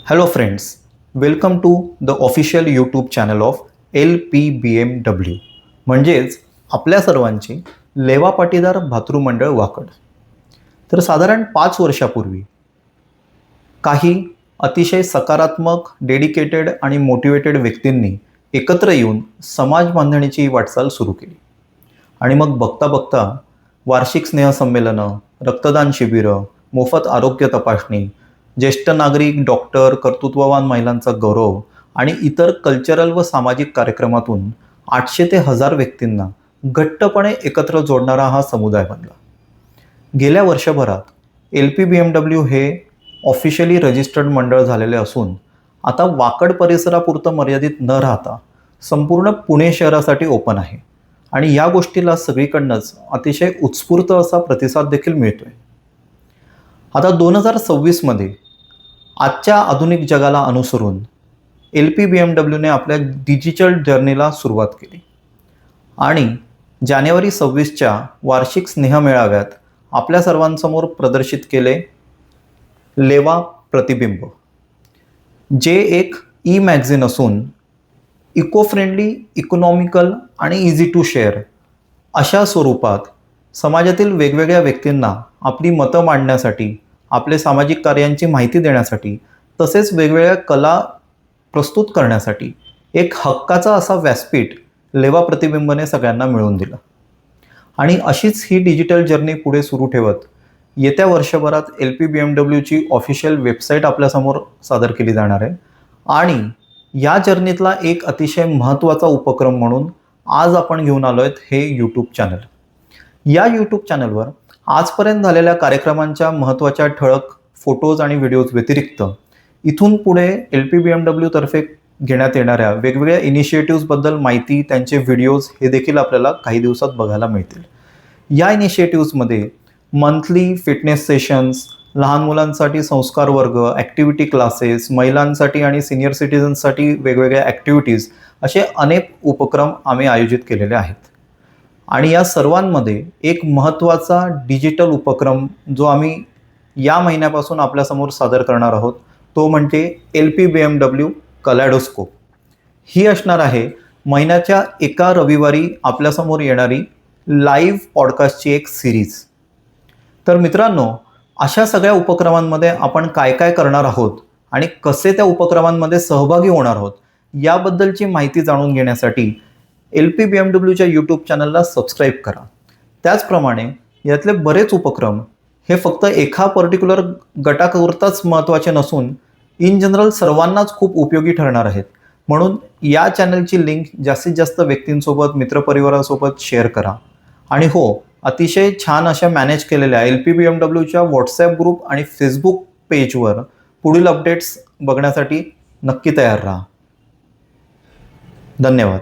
Hello friends, welcome to the official YouTube channel of LPBMW म्हणजेच आपल्या सर्वांचे लेवा पाटीदार भातृमंडळ वाकड. तर साधारण 5 वर्षापूर्वी काही अतिशय सकारात्मक, डेडिकेटेड आणि मोटिवेटेड व्यक्तींनी एकत्र येऊन समाज बांधणीची वाटचाल सुरू केली. आणि मग बघता बघता वार्षिक स्नेहसंमेलनं, रक्तदान शिबिरं, मोफत आरोग्य तपासणी, ज्येष्ठ नागरिक, डॉक्टर, कर्तृत्ववान महिलांचा गौरव आणि इतर कल्चरल व सामाजिक कार्यक्रमातून 800 ते 1000 व्यक्तींना घट्टपणे एकत्र जोडणारा हा समुदाय बनला. गेल्या वर्षभरात LPBMW हे ऑफिशियली रजिस्टर्ड मंडळ झालेले असून आता वाकड परिसरापुरतं मर्यादित न राहता संपूर्ण पुणे शहरासाठी ओपन आहे आणि या गोष्टीला सगळीकडनंच अतिशय उत्स्फूर्त असा प्रतिसाद देखील मिळतोय. आता 2026मध्ये आजच्या आधुनिक जगाला अनुसरून LPBMWने आपल्या डिजिटल जर्नीला सुरुवात केली आणि जानेवारी 26च्या वार्षिक स्नेहमेळाव्यात आपल्या सर्वांसमोर प्रदर्शित केले लेवा प्रतिबिंब, जे एक मॅगझिन असून इको फ्रेंडली, इकॉनॉमिकल आणि इझी टू शेअर अशा स्वरूपात समाजातील वेगवेगळ्या व्यक्तींना आपली मतं मांडण्यासाठी, आपले सामाजिक कार्यांची माहिती देण्यासाठी, तसेच वेगवेगळ्या कला प्रस्तुत करण्यासाठी एक हक्काचा असा व्यासपीठ लेवा प्रतिबिंबने सगळ्यांना मिळवून दिलं. आणि अशीच ही डिजिटल जर्नी पुढे सुरू ठेवत येत्या वर्षभरात LPBMWची ऑफिशियल वेबसाईट आपल्यासमोर सादर केली जाणार आहे. आणि या जर्नीतला एक अतिशय महत्त्वाचा उपक्रम म्हणून आज आपण घेऊन आलो आहेत हे यूट्यूब चॅनल. या यूट्यूब चॅनलवर आजपर्यंत झालेल्या कार्यक्रमांच्या महत्त्वाच्या ठळक फोटोज आणि व्हिडिओज व्यतिरिक्त इथून पुढे LPBMW तर्फे घेण्यात येणाऱ्या वेगवेगळ्या इनिशिएटिव्हजबद्दल माहिती, त्यांचे व्हिडिओज हे देखील आपल्याला काही दिवसात बघायला मिळतील. या इनिशिएटिव्हजमध्ये मंथली फिटनेस सेशन्स, लहान मुलांसाठी संस्कार वर्ग, ॲक्टिव्हिटी क्लासेस, महिलांसाठी आणि सिनियर सिटिझन्ससाठी वेगवेगळ्या ॲक्टिव्हिटीज असे अनेक उपक्रम आम्ही आयोजित केलेले आहेत. आणि या सर्वांमध्ये एक महत्त्वाचा डिजिटल उपक्रम जो आम्ही या महिन्यापासून आपल्यासमोर सादर करणार आहोत तो म्हणजे LPBMW कलॅडोस्कोप. ही असणार आहे महिन्याच्या एका रविवारी आपल्यासमोर येणारी लाईव्ह पॉडकास्टची एक सिरीज. तर मित्रांनो, अशा सगळ्या उपक्रमांमध्ये आपण काय काय करणार आहोत आणि कसे त्या उपक्रमांमध्ये सहभागी होणार आहोत याबद्दलची माहिती जाणून घेण्यासाठी LPBMWच्या यूट्यूब चॅनलला सबस्क्राईब करा. त्याचप्रमाणे यातले बरेच उपक्रम हे फक्त एका पर्टिक्युलर गटाकरताच महत्त्वाचे नसून इन जनरल सर्वांनाच खूप उपयोगी ठरणार आहेत. म्हणून या चॅनलची लिंक जास्तीत जास्त व्यक्तींसोबत, मित्रपरिवारासोबत शेअर करा. आणि हो, अतिशय छान अशा मॅनेज केलेल्या LPBMWच्या व्हॉट्सॲप ग्रुप आणि फेसबुक पेजवर पुढील अपडेट्स बघण्यासाठी नक्की तयार राहा. धन्यवाद.